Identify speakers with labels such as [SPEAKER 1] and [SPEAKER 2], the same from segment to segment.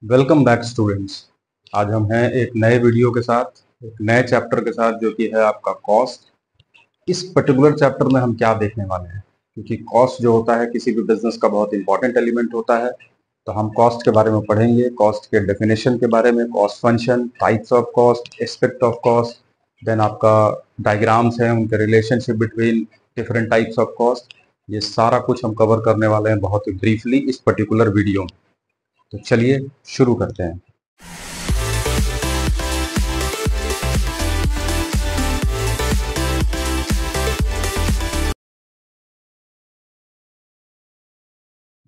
[SPEAKER 1] Welcome back students. आज हम हैं एक नए वीडियो के साथ, एक नए चैप्टर के साथ, जो कि है आपका कॉस्ट। इस पर्टिकुलर चैप्टर में हम क्या देखने वाले हैं, क्योंकि कॉस्ट जो होता है किसी भी बिजनेस का बहुत इंपॉर्टेंट एलिमेंट होता है। तो हम कॉस्ट के बारे में पढ़ेंगे, कॉस्ट के डेफिनेशन के बारे में, cost function, types of cost, aspect of cost, then आपका डायग्राम्स हैं, उनके relationship between different types of cost. ये सारा कुछ हम कवर करने वाले हैं बहुत ही ब्रीफली इस पर्टिकुलर वीडियो में। तो चलिए शुरू करते हैं।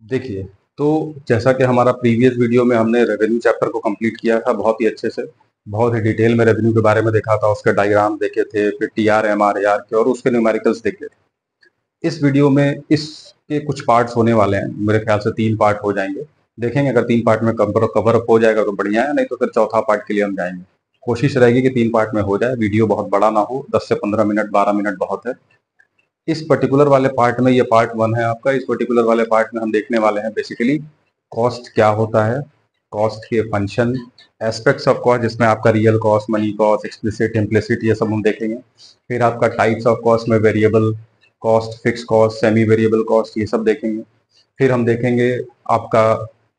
[SPEAKER 1] देखिए, तो जैसा कि हमारा प्रीवियस वीडियो में हमने रेवेन्यू चैप्टर को कंप्लीट किया था बहुत ही अच्छे से, बहुत ही डिटेल में रेवेन्यू के बारे में देखा था, उसके डायग्राम देखे थे, फिर टीआर एमआर आर के और उसके न्यूमेरिकल्स देखे थे। इस वीडियो में इसके कुछ पार्ट्स होने वाले हैं, मेरे ख्याल से 3 पार्ट हो जाएंगे। देखेंगे, अगर 3 पार्ट में कवर अप हो जाएगा तो बढ़िया है, नहीं तो फिर चौथा पार्ट के लिए हम जाएंगे। कोशिश रहेगी कि 3 पार्ट में हो जाए, वीडियो बहुत बड़ा ना हो, 10 से 15 मिनट, 12 मिनट बहुत है। इस पर्टिकुलर वाले पार्ट में, ये पार्ट 1 है आपका, इस पर्टिकुलर वाले पार्ट में हम देखने वाले हैं बेसिकली कॉस्ट क्या होता है, कॉस्ट के फंक्शन, एस्पेक्ट्स ऑफ कॉस्ट, जिसमें आपका real cost, money cost, explicit, implicit, ये सब हम देखेंगे। फिर आपका टाइप्स ऑफ कॉस्ट में variable cost, fix cost, semi variable cost, ये सब देखेंगे। फिर हम देखेंगे आपका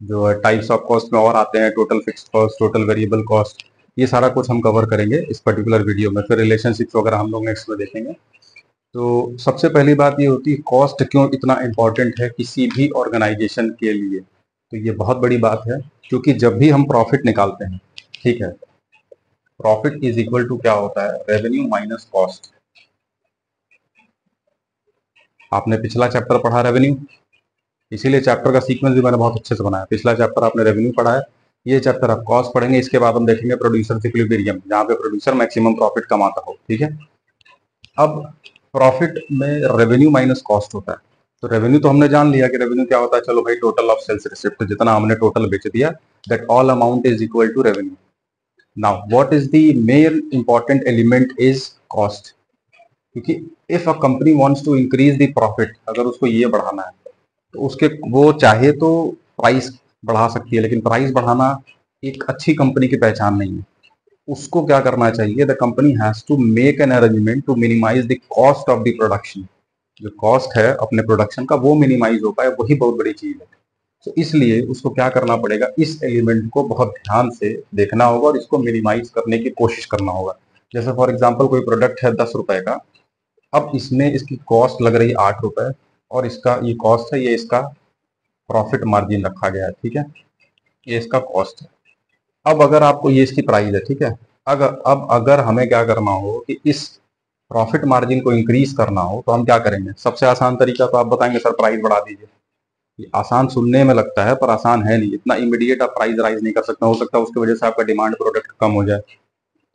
[SPEAKER 1] जो है टाइप्स ऑफ कॉस्ट में और आते हैं total fix cost, total variable cost, ये सारा कुछ हम कवर करेंगे इस पर्टिकुलर वीडियो में। फिर रिलेशनशिप्स वगैरह हम लोग नेक्स्ट में देखेंगे। तो सबसे पहली बात ये होती है, कॉस्ट क्यों इतना इम्पोर्टेंट है किसी भी ऑर्गेनाइजेशन के लिए। तो ये बहुत बड़ी बात है, क्योंकि जब भी हम प्रॉफिट निकालते हैं, ठीक है, प्रॉफिट इज इक्वल टू क्या होता है, रेवेन्यू माइनस कॉस्ट। आपने पिछला चैप्टर पढ़ा रेवेन्यू, इसीलिए चैप्टर का सीक्वेंस भी मैंने बहुत अच्छे से बनाया। पिछला चैप्टर आपने रेवेन्यू पढ़ा है, ये चैप्टर आप कॉस्ट पढ़ेंगे, इसके बाद हम देखेंगे प्रोड्यूसर इक्विलिब्रियम, जहाँ पे प्रोड्यूसर मैक्सिमम प्रॉफिट कमाता हो, ठीक है। अब प्रॉफिट में रेवेन्यू माइनस कॉस्ट होता है। तो रेवेन्यू तो हमने जान लिया कि रेवेन्यू क्या होता है, चलो भाई टोटल ऑफ सेल्स रिसिप्ट, जितना हमने टोटल बेच दिया, that all amount is equal to revenue. Now what is the main important element is cost, क्योंकि if a company wants to increase the profit, अगर उसको ये बढ़ाना है तो उसके वो चाहे तो प्राइस बढ़ा सकती है, लेकिन प्राइस बढ़ाना एक अच्छी कंपनी की पहचान नहीं है। उसको क्या करना चाहिए, the company has to make an arrangement to minimize the cost of the production. जो कॉस्ट है अपने प्रोडक्शन का वो मिनिमाइज हो पाए, वही बहुत बड़ी चीज है। तो इसलिए उसको क्या करना पड़ेगा, इस एलिमेंट को बहुत ध्यान से देखना होगा और इसको मिनिमाइज करने की कोशिश करना होगा। जैसे फॉर एग्जाम्पल कोई प्रोडक्ट है 10 रुपए का, अब इसमें इसकी कॉस्ट लग रही है 8 रुपए, और इसका ये कॉस्ट है, ये इसका प्रॉफिट मार्जिन रखा गया है, ठीक है, ये इसका कॉस्ट है। अब अगर आपको ये इसकी प्राइस है, ठीक है, अगर हमें क्या करना हो कि इस प्रॉफिट मार्जिन को इंक्रीज करना हो, तो हम क्या करेंगे। सबसे आसान तरीका तो आप बताएंगे सर प्राइस बढ़ा दीजिए। ये आसान सुनने में लगता है पर आसान है नहीं, इतना इमीडिएट आप प्राइस राइज नहीं कर सकते। हो सकता है उसकी वजह से आपका डिमांड प्रोडक्ट कम हो जाए,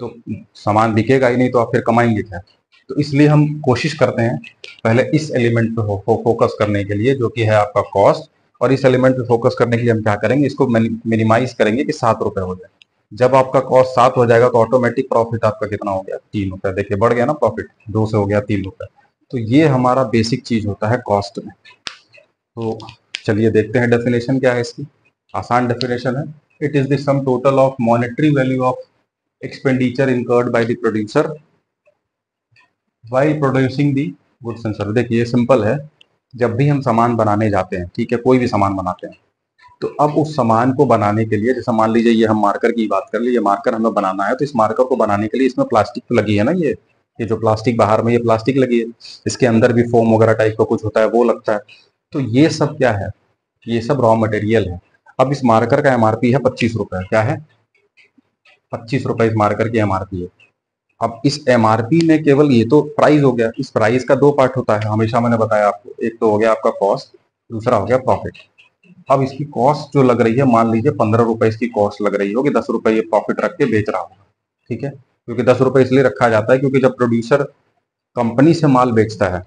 [SPEAKER 1] तो सामान बिकेगा ही नहीं, तो आप फिर कमाएंगे क्या। तो इसलिए हम कोशिश करते हैं पहले इस एलिमेंट पे फोकस करने के लिए, जो कि है आपका कॉस्ट। और इस एलिमेंट पे फोकस करने के लिए हम क्या करेंगे, इसको मिनिमाइज करेंगे कि 7 रुपए हो जाए। जब आपका कॉस्ट 7 हो जाएगा तो ऑटोमेटिक प्रॉफिट आपका कितना हो गया, 3 रुपए। देखिए बढ़ गया ना प्रॉफिट, 2 से हो गया 3 रुपए। तो ये हमारा बेसिक चीज होता है कॉस्ट में। तो चलिए देखते हैं डेफिनेशन क्या है इसकी। आसान डेफिनेशन है, it is the sum total of monetary value of expenditure incurred by the producer by producing the goods and service. देखिए सिंपल है, जब भी हम सामान बनाने जाते हैं, ठीक है, कोई भी सामान बनाते हैं, तो अब उस सामान को बनाने के लिए, जैसे मान लीजिए ये हम मार्कर की बात कर लीजिए, मार्कर हमें बनाना है, तो इस मार्कर को बनाने के लिए इसमें प्लास्टिक तो लगी है ना, ये जो प्लास्टिक बाहर में ये प्लास्टिक लगी है, इसके अंदर भी फोम वगैरह टाइप का कुछ होता है, वो लगता है। तो ये सब क्या है, ये सब रॉ मटेरियल है। अब इस मार्कर का एमआरपी है 25 रुपए, क्या है, 25 रुपए इस मार्कर की एमआरपी है। अब इस एमआरपी में केवल ये तो प्राइस हो गया, इस प्राइस का 2 पार्ट होता है, हमेशा मैंने बताया आपको, एक तो हो गया आपका कॉस्ट, दूसरा हो गया प्रॉफिट। अब इसकी कॉस्ट जो लग रही है, मान लीजिए 15 रुपए इसकी कॉस्ट लग रही होगी, 10 रुपए ये प्रॉफिट रख के बेच रहा होगा, ठीक है। क्योंकि 10 रुपए इसलिए रखा जाता है क्योंकि जब प्रोड्यूसर कंपनी से माल बेचता है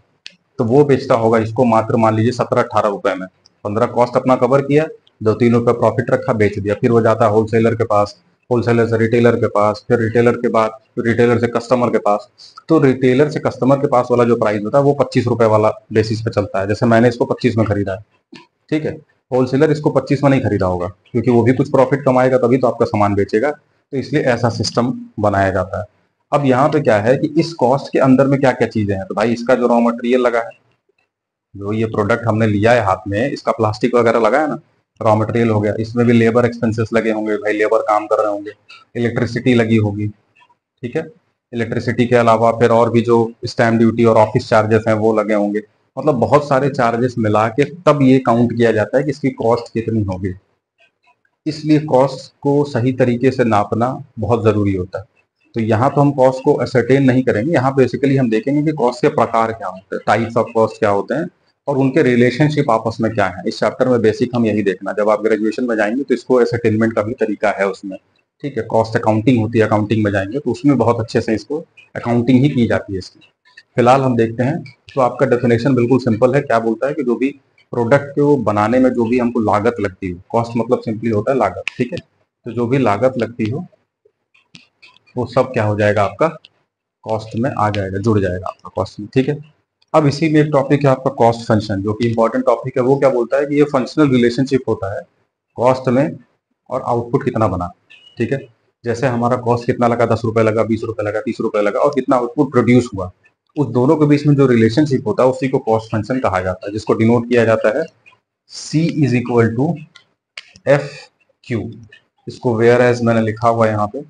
[SPEAKER 1] तो वो बेचता होगा इसको मात्र मान लीजिए 17-18 रुपए में। 15 कॉस्ट अपना कवर किया, 2-3 रुपए प्रॉफिट रखा, बेच दिया। फिर वो जाता है होलसेलर के पास, होलसेलर से रिटेलर के पास, फिर रिटेलर के बाद रिटेलर से कस्टमर के पास। तो रिटेलर से कस्टमर के पास वाला जो प्राइस होता है वो 25 रुपए वाला बेसिस पे चलता है। जैसे मैंने इसको 25 में खरीदा है, ठीक है, होलसेलर इसको 25 में नहीं खरीदा होगा, क्योंकि वो भी कुछ प्रॉफिट कमाएगा तभी तो आपका सामान बेचेगा। तो इसलिए ऐसा सिस्टम बनाया जाता है। अब यहाँ पे क्या है कि इस कॉस्ट के अंदर में क्या क्या चीजें हैं, तो भाई इसका जो रॉ मटेरियल लगा है, जो ये प्रोडक्ट हमने लिया है हाथ में, इसका प्लास्टिक वगैरह लगा है ना, रॉ मटेरियल हो गया। इसमें भी लेबर एक्सपेंसेस लगे होंगे, भाई लेबर काम कर रहे होंगे, इलेक्ट्रिसिटी लगी होगी, ठीक है। इलेक्ट्रिसिटी के अलावा फिर और भी जो स्टैम्प ड्यूटी और ऑफिस चार्जेस हैं वो लगे होंगे। मतलब बहुत सारे चार्जेस मिला के तब ये काउंट किया जाता है कि इसकी कॉस्ट कितनी होगी। इसलिए कॉस्ट को सही तरीके से नापना बहुत जरूरी होता है। तो यहाँ तो हम कॉस्ट को असरटेन नहीं करेंगे, यहाँ बेसिकली हम देखेंगे कि कॉस्ट के प्रकार क्या होते हैं, टाइप्स ऑफ कॉस्ट क्या होते हैं, और उनके रिलेशनशिप आपस में क्या है। इस चैप्टर में बेसिक हम यही देखना। जब आप ग्रेजुएशन में जाएंगे तो इसको असरटेनमेंट का भी तरीका है उसमें, ठीक है। कॉस्ट अकाउंटिंग होती है, अकाउंटिंग में जाएंगे तो उसमें बहुत अच्छे से इसको अकाउंटिंग ही की जाती है इसकी। फिलहाल हम देखते हैं। तो आपका डेफिनेशन बिल्कुल सिंपल है, क्या बोलता है कि जो भी प्रोडक्ट को बनाने में जो भी हमको लागत लगती हो, कॉस्ट मतलब सिंपली होता है लागत, ठीक है। तो जो भी लागत लगती हो वो सब क्या हो जाएगा, आपका कॉस्ट में आ जाएगा, जुड़ जाएगा आपका कॉस्ट में, ठीक है। अब इसी में एक टॉपिक है आपका कॉस्ट फंक्शन, जो कि इंपॉर्टेंट टॉपिक है। वो क्या बोलता है कि ये फंक्शनल रिलेशनशिप होता है कॉस्ट में और आउटपुट कितना बना, ठीक है। जैसे हमारा कॉस्ट कितना लगा, 10 रुपए लगा, 20 रुपए लगा, 30 रुपए लगा, और कितना आउटपुट प्रोड्यूस हुआ, उस दोनों के बीच में जो रिलेशनशिप होता है उसी को कॉस्ट फंक्शन कहा जाता है, जिसको डिनोट किया जाता है C is equal to F Q. इसको वेयर एज मैंने लिखा हुआ है यहाँ पे,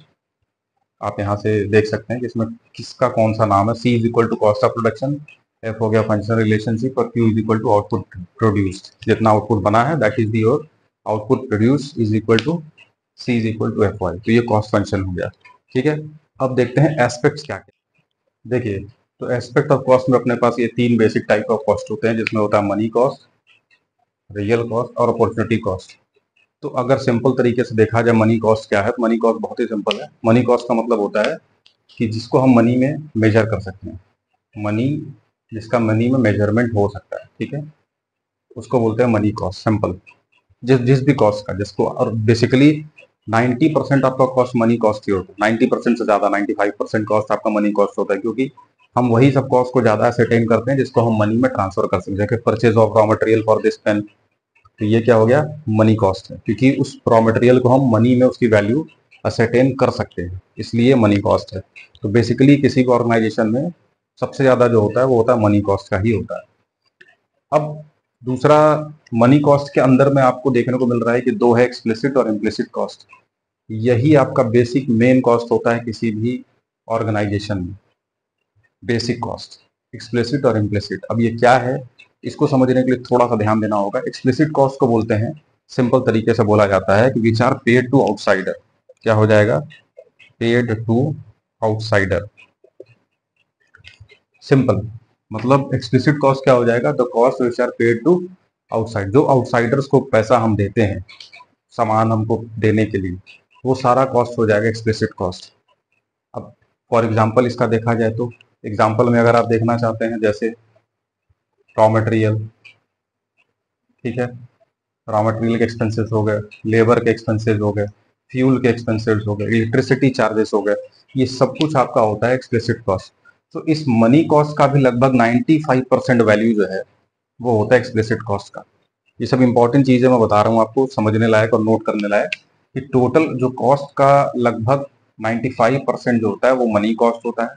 [SPEAKER 1] आप यहाँ से देख सकते हैं कि इसमें किसका कौन सा नाम है। C is equal to cost of production, F हो गया फंक्शनल रिलेशनशिप, और Q is equal to output produced. जितना आउटपुट बना है that is the your output produce is equal to C is equal to F Y. तो ये cost function हो गया, ठीक है। अब देखते हैं एस्पेक्ट्स क्या क्या। देखिए, तो एस्पेक्ट ऑफ कॉस्ट में अपने पास ये 3 बेसिक टाइप ऑफ कॉस्ट होते हैं, जिसमें होता है मनी कॉस्ट, रियल कॉस्ट और अपॉर्चुनिटी कॉस्ट। तो अगर सिंपल तरीके से देखा जाए मनी कॉस्ट क्या है, तो मनी कॉस्ट बहुत ही सिंपल है। मनी कॉस्ट का मतलब होता है कि जिसको हम मनी में मेजर कर सकते हैं, मनी जिसका मनी में मेजरमेंट हो सकता है, ठीक है, उसको बोलते हैं मनी कॉस्ट। सिंपल, जिस जिस भी कॉस्ट का जिसको, और बेसिकली 90% आपका कॉस्ट मनी कॉस्ट ही होता है। 90% से ज्यादा 95% कॉस्ट आपका मनी कॉस्ट होता है, क्योंकि हम वही सब कॉस्ट को ज्यादा असरटेन करते हैं जिसको हम मनी में ट्रांसफर कर सकते हैं। जैसे purchase of raw material for this pen, तो ये क्या हो गया, मनी कॉस्ट है, क्योंकि उस रॉ मटेरियल को हम मनी में उसकी वैल्यू असरटेन कर सकते हैं, इसलिए मनी कॉस्ट है। तो बेसिकली किसी भी ऑर्गेनाइजेशन में सबसे ज्यादा जो होता है वो होता है मनी कॉस्ट का ही होता है। अब दूसरा, मनी कॉस्ट के अंदर में आपको देखने को मिल रहा है कि दो है, एक्सप्लिसिट और इम्प्लिसिट कॉस्ट। यही आपका बेसिक मेन कॉस्ट होता है किसी भी ऑर्गेनाइजेशन में, बेसिक कॉस्ट, एक्सप्लिसिट और इम्प्लिसिट। अब ये क्या है, इसको समझने के लिए थोड़ा सा ध्यान देना होगा। एक्सप्लिसिट कॉस्ट को बोलते हैं, सिंपल तरीके से बोला जाता है कि which are paid to outsider. क्या हो जाएगा, पेड टू आउटसाइडर। सिंपल मतलब एक्सप्लिसिट कॉस्ट क्या हो जाएगा, the cost which are paid to outside. जो आउटसाइडर्स को पैसा हम देते हैं सामान हमको देने के लिए, वो सारा कॉस्ट हो जाएगा एक्सप्लिसिट कॉस्ट। अब फॉर एग्जांपल इसका देखा जाए तो, एग्जांपल में अगर आप देखना चाहते हैं, जैसे रॉ मटेरियल, ठीक है, रॉ मटेरियल के एक्सपेंसेस हो गए, लेबर के एक्सपेंसेस हो गए, फ्यूल के एक्सपेंसेस हो गए, इलेक्ट्रिसिटी चार्जेस हो गए, ये सब कुछ आपका होता है एक्सप्लिसिट कॉस्ट। तो इस मनी कॉस्ट का भी लगभग 95% वैल्यू जो है वो होता है एक्सप्लिसिट कॉस्ट का। ये सब इंपॉर्टेंट चीजें मैं बता रहा हूँ आपको, समझने लायक और नोट करने लायक, कि टोटल जो कॉस्ट का लगभग 95% जो होता है वो मनी कॉस्ट होता है,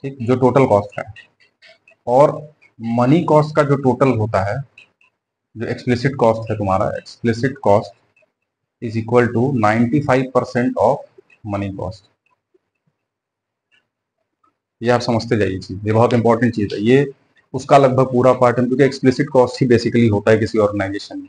[SPEAKER 1] ठीक, जो टोटल कॉस्ट है। और मनी कॉस्ट का जो टोटल होता है, जो एक्सप्लिसिट कॉस्ट है तुम्हारा, explicit cost is equal to 95% of money cost. ये आप समझते जाइए चीज, ये बहुत इंपॉर्टेंट चीज है। ये उसका लगभग पूरा पार्ट है, क्योंकि एक्सप्लिसिट कॉस्ट ही बेसिकली होता है किसी ऑर्गेनाइजेशन में।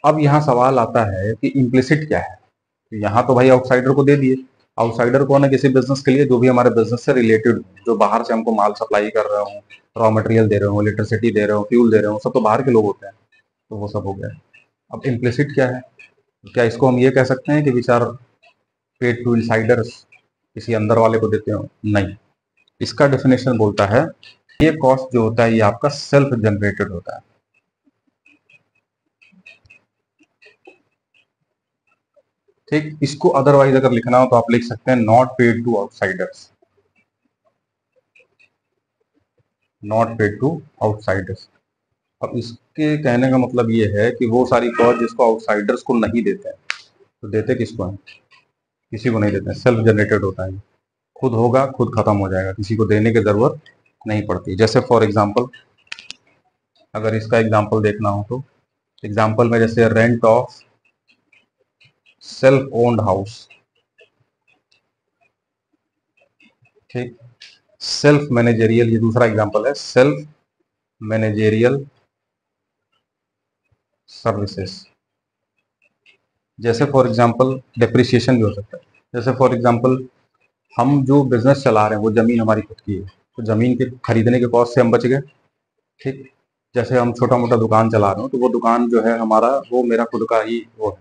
[SPEAKER 1] अब यहाँ सवाल आता है कि इम्प्लिसिट क्या है। तो यहाँ तो भाई आउटसाइडर को दे दिए। आउटसाइडर कौन है, किसी बिजनेस के लिए जो भी हमारे बिजनेस से रिलेटेड हो, जो बाहर से हमको माल सप्लाई कर रहे हो, रॉ मटेरियल दे रहे हो, इलेक्ट्रिसिटी दे रहे हो, फ्यूल दे रहे हो, सब तो बाहर के लोग होते हैं। तो वो सब हो गया। अब इम्प्लिसिट क्या है, क्या इसको हम ये कह सकते हैं कि विचार पेड टू इनसाइडर्स, किसी अंदर वाले को देते हो, नहीं। इसका डेफिनेशन बोलता है ये कॉस्ट जो होता है ये आपका सेल्फ जनरेटेड होता है, ठीक। इसको अदरवाइज अगर लिखना हो तो आप लिख सकते हैं not paid to outsiders, not paid to outsiders. अब इसके कहने का मतलब ये है कि वो सारी कॉस्ट जिसको आउटसाइडर्स को नहीं देते हैं, तो देते किसको हैं? किसी को नहीं देते हैं, सेल्फ जनरेटेड होता है, खुद होगा खुद खत्म हो जाएगा, किसी को देने की जरूरत नहीं पड़ती। जैसे फॉर एग्जाम्पल, अगर इसका एग्जाम्पल देखना हो तो एग्जाम्पल में जैसे rent of self owned house, ठीक, सेल्फ मैनेजेरियल, ये दूसरा एग्जाम्पल है, सेल्फ मैनेजेरियल सर्विसेज। जैसे फॉर एग्जांपल डेप्रिसिएशन भी हो सकता है। जैसे फॉर एग्जांपल हम जो बिजनेस चला रहे हैं वो जमीन हमारी खुद की है, तो जमीन के खरीदने के कॉस्ट से हम बच गए, ठीक। जैसे हम छोटा मोटा दुकान चला रहे हो तो वो दुकान जो है हमारा, वो मेरा खुद का ही वो है,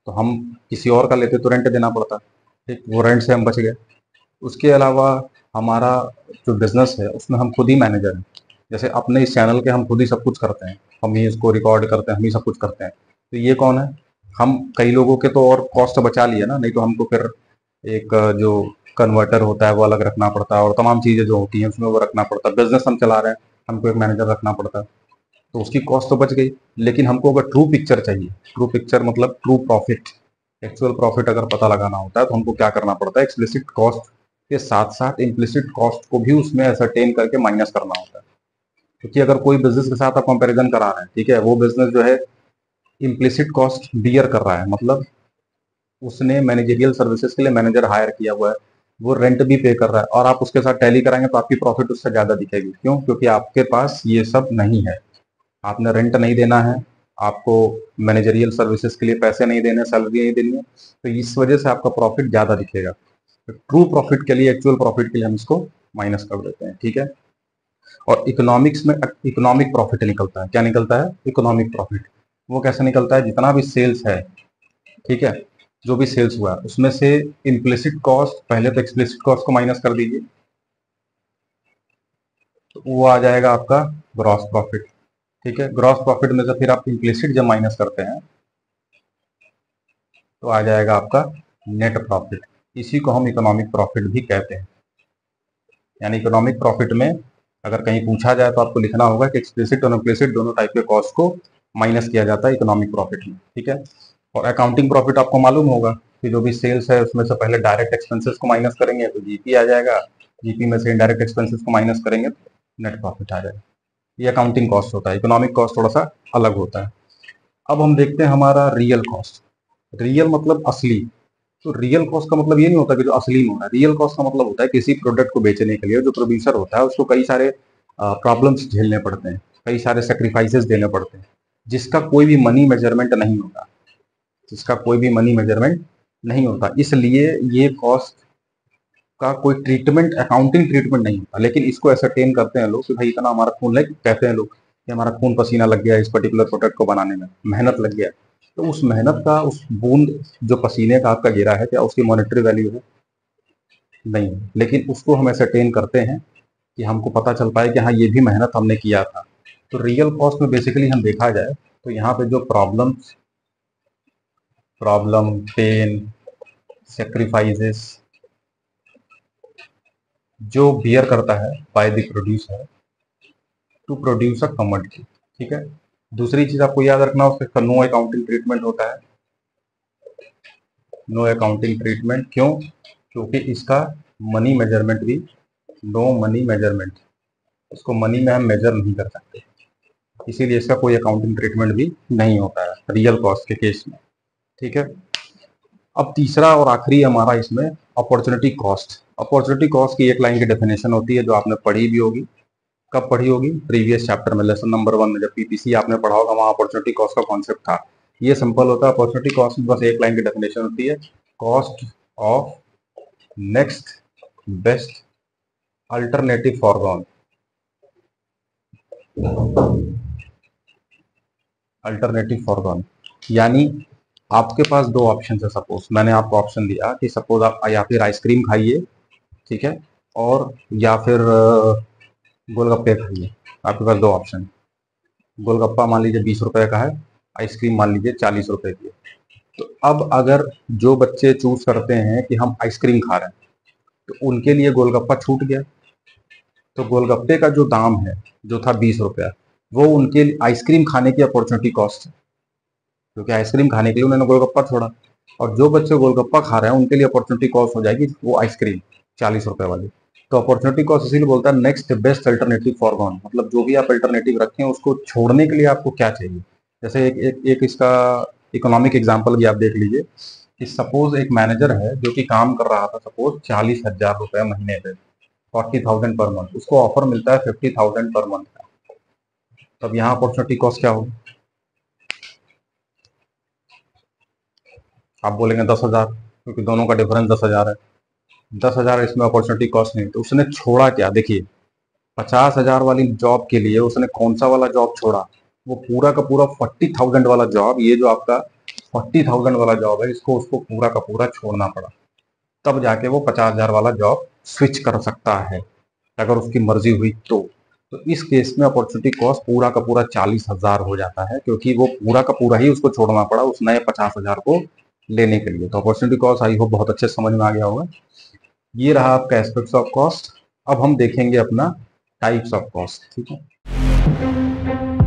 [SPEAKER 1] तो हम किसी और का लेते तो रेंट देना पड़ता, ठीक, वो रेंट से हम बच गए। उसके अलावा हमारा जो बिजनेस है उसमें हम खुद ही मैनेजर हैं। जैसे अपने इस चैनल के हम खुद ही सब कुछ करते हैं, हम ही इसको रिकॉर्ड करते हैं, हम ही सब कुछ करते हैं, तो ये कौन है? हम कई लोगों के तो और कॉस्ट बचा लिए ना, नहीं तो हमको फिर एक जो कन्वर्टर होता है वो अलग रखना पड़ता है, और तमाम चीज़ें जो होती हैं उसमें वो रखना पड़ता है। बिजनेस हम चला रहे हैं, हमको एक मैनेजर रखना पड़ता है, तो उसकी कॉस्ट तो बच गई। लेकिन हमको अगर ट्रू पिक्चर चाहिए, ट्रू पिक्चर मतलब ट्रू प्रॉफिट, एक्चुअल प्रॉफिट अगर पता लगाना होता है तो हमको क्या करना पड़ता है? एक्सप्लिसिट कॉस्ट के साथ साथ इम्प्लिसिट कॉस्ट को भी उसमें असरटेन करके माइनस करना होता है। क्योंकि अगर कोई बिजनेस के साथ आप कंपैरिजन करा रहे हैं, ठीक है, वो बिजनेस जो है इम्प्लिसिट कॉस्ट बियर कर रहा है, मतलब उसने मैनेजरियल सर्विसेज के लिए मैनेजर हायर किया हुआ है, वो रेंट भी पे कर रहा है, और आप उसके साथ टैली कराएंगे तो आपकी प्रॉफिट उससे ज्यादा दिखेगी। क्यों? क्योंकि आपके पास ये सब नहीं है, आपने रेंट नहीं देना है, आपको मैनेजरियल सर्विसेज के लिए पैसे नहीं देने, सैलरी नहीं देनी है, तो इस वजह से आपका प्रॉफिट ज्यादा दिखेगा। तो ट्रू प्रॉफिट के लिए, एक्चुअल प्रॉफिट के लिए हम इसको माइनस कर देते हैं, ठीक है। और इकोनॉमिक्स में इकोनॉमिक प्रॉफिट निकलता है। क्या निकलता है? Economic profit. वो कैसे निकलता है? जितना भी सेल्स है, ठीक है, जो भी सेल्स हुआ है उसमें से इम्प्लिसिट कॉस्ट, पहले तो एक्सप्लिसिट कॉस्ट को माइनस कर दीजिए, तो वो आ जाएगा आपका ग्रॉस प्रॉफिट, ठीक है। ग्रॉस प्रॉफिट में से फिर आप इम्प्लिसिट जब माइनस करते हैं तो आ जाएगा आपका नेट प्रॉफिट। इसी को हम इकोनॉमिक प्रॉफिट भी कहते हैं। यानी इकोनॉमिक प्रॉफिट में अगर कहीं पूछा जाए तो आपको लिखना होगा कि एक्सप्लिसिट और इम्प्लिसिट दोनों टाइप के कॉस्ट को माइनस किया जाता है इकोनॉमिक प्रॉफिट में, ठीक है। और अकाउंटिंग प्रॉफिट आपको मालूम होगा कि जो भी सेल्स है उसमें से पहले डायरेक्ट एक्सपेंसेस को माइनस करेंगे तो जीपी आ जाएगा, जीपी में से इनडायरेक्ट एक्सपेंसेस को माइनस करेंगे तो नेट प्रॉफिट आ जाएगा। ये अकाउंटिंग कॉस्ट होता है। इकोनॉमिक कॉस्ट थोड़ा सा अलग होता है। अब हम देखते हैं हमारा रियल कॉस्ट। रियल मतलब असली। तो रियल कॉस्ट का मतलब ये नहीं होता कि जो असली में हो रहा है। रियल कॉस्ट का मतलब होता है किसी प्रोडक्ट को बेचने के लिए जो प्रोड्यूसर होता है उसको कई सारे प्रॉब्लम्स झेलने पड़ते हैं, कई सारे सेक्रीफाइसेस देने पड़ते हैं, जिसका कोई भी मनी मेजरमेंट नहीं होता, जिसका कोई भी मनी मेजरमेंट नहीं होता। इसलिए ये कॉस्ट का कोई ट्रीटमेंट, अकाउंटिंग ट्रीटमेंट नहीं होता। लेकिन इसको एसरटेन करते हैं लोग कि भाई इतना हमारा खून लग, कहते हैं लोग कि हमारा खून पसीना लग गया इस पर्टिकुलर प्रोडक्ट को बनाने में, मेहनत लग गया। तो उस मेहनत का, उस बूंद जो पसीने का आपका गिरा है, क्या उसकी मॉनेटरी वैल्यू है? नहीं है। लेकिन उसको हम एसरटेन करते हैं कि हमको पता चल पाए कि हाँ ये भी मेहनत हमने किया था। तो रियल कॉस्ट में बेसिकली हम देखा जाए तो यहाँ पे जो प्रॉब्लम, पेन, सेक्रीफाइसेस जो बियर करता है by the producer to produce a commodity, ठीक है। दूसरी चीज आपको याद रखना, उसका नो अकाउंटिंग ट्रीटमेंट होता है। नो अकाउंटिंग ट्रीटमेंट क्यों? क्योंकि इसका मनी मेजरमेंट भी, नो मनी मेजरमेंट, इसको मनी में हम मेजर नहीं कर सकते, इसीलिए इसका कोई अकाउंटिंग ट्रीटमेंट भी नहीं होता है रियल कॉस्ट के केस में, ठीक है। अब तीसरा और आखिरी हमारा इसमें अपॉर्चुनिटी कॉस्ट। अपॉर्चुनिटी कॉस्ट की एक लाइन की डेफिनेशन होती है जो आपने पढ़ी भी होगी। कब पढ़ी होगी? प्रीवियस चैप्टर में, लेसन नंबर 1 में, जब पीपीसी आपने पढ़ा होगा वहां अपॉर्चुनिटी कॉस्ट का कॉन्सेप्ट था। ये सिंपल होता है। अपॉर्चुनिटी कॉस्ट में बस एक लाइन की डेफिनेशन होती है, cost of next best alternative foregone. Alternative foregone यानी आपके पास दो ऑप्शन है। सपोज मैंने आपको ऑप्शन दिया कि सपोज आप या फिर आइसक्रीम खाइए, ठीक है, और या फिर गोलगप्पे खाइए। आपके पास दो ऑप्शन, गोलगप्पा मान लीजिए 20 रुपए का है, आइसक्रीम मान लीजिए 40 रुपए की है। तो अब अगर जो बच्चे चूज करते हैं कि हम आइसक्रीम खा रहे हैं तो उनके लिए गोलगप्पा छूट गया, तो गोलगप्पे का जो दाम है जो था 20 रुपया, वो उनके आइसक्रीम खाने की अपॉर्चुनिटी कॉस्ट है, क्योंकि आइसक्रीम खाने के लिए उन्होंने गोलगप्पा छोड़ा। और जो बच्चे गोलगप्पा खा रहे हैं उनके लिए अपॉर्चुनिटी कॉस्ट हो जाएगी वो आइसक्रीम 40 रुपए वाली। तो अपॉर्चुनिटी कॉस्ट इसीलिए बोलता है next best alternative for gone, मतलब जो भी आप अल्टरनेटिव रखें उसको छोड़ने के लिए आपको क्या चाहिए। जैसे एक इसका इकोनॉमिक एग्जाम्पल भी आप देख लीजिए कि सपोज एक मैनेजर है जो कि काम कर रहा था सपोज 40,000 रुपए महीने पे, 40,000 पर मंथ, उसको ऑफर मिलता है 50,000 पर मंथ का। तब यहाँ अपॉर्चुनिटी कॉस्ट क्या होगी? आप बोलेंगे 10,000, क्योंकि दोनों का डिफरेंस 10,000 है। 10,000 इसमें अपॉर्चुनिटी कॉस्ट नहीं, तो उसने छोड़ा क्या? देखिए 50,000 वाली जॉब के लिए उसने कौन सा वाला जॉब छोड़ा? वो पूरा का पूरा 40,000 वाला जॉब, ये जो आपका 40,000 वाला जॉब है इसको उसको पूरा का पूरा छोड़ना पड़ा, तब जाके वो 50,000 वाला जॉब स्विच कर सकता है, अगर उसकी मर्जी हुई तो इस केस में अपॉर्चुनिटी कॉस्ट पूरा का पूरा 40,000 हो जाता है, क्योंकि वो पूरा का पूरा ही उसको छोड़ना पड़ा उस नए 50,000 को लेने के लिए। तो अपॉर्चुनिटी कॉस्ट आई होप बहुत अच्छे से समझ में आ गया होगा। ये रहा आपका एस्पेक्ट्स ऑफ कॉस्ट। अब हम देखेंगे अपना टाइप्स ऑफ कॉस्ट, ठीक है।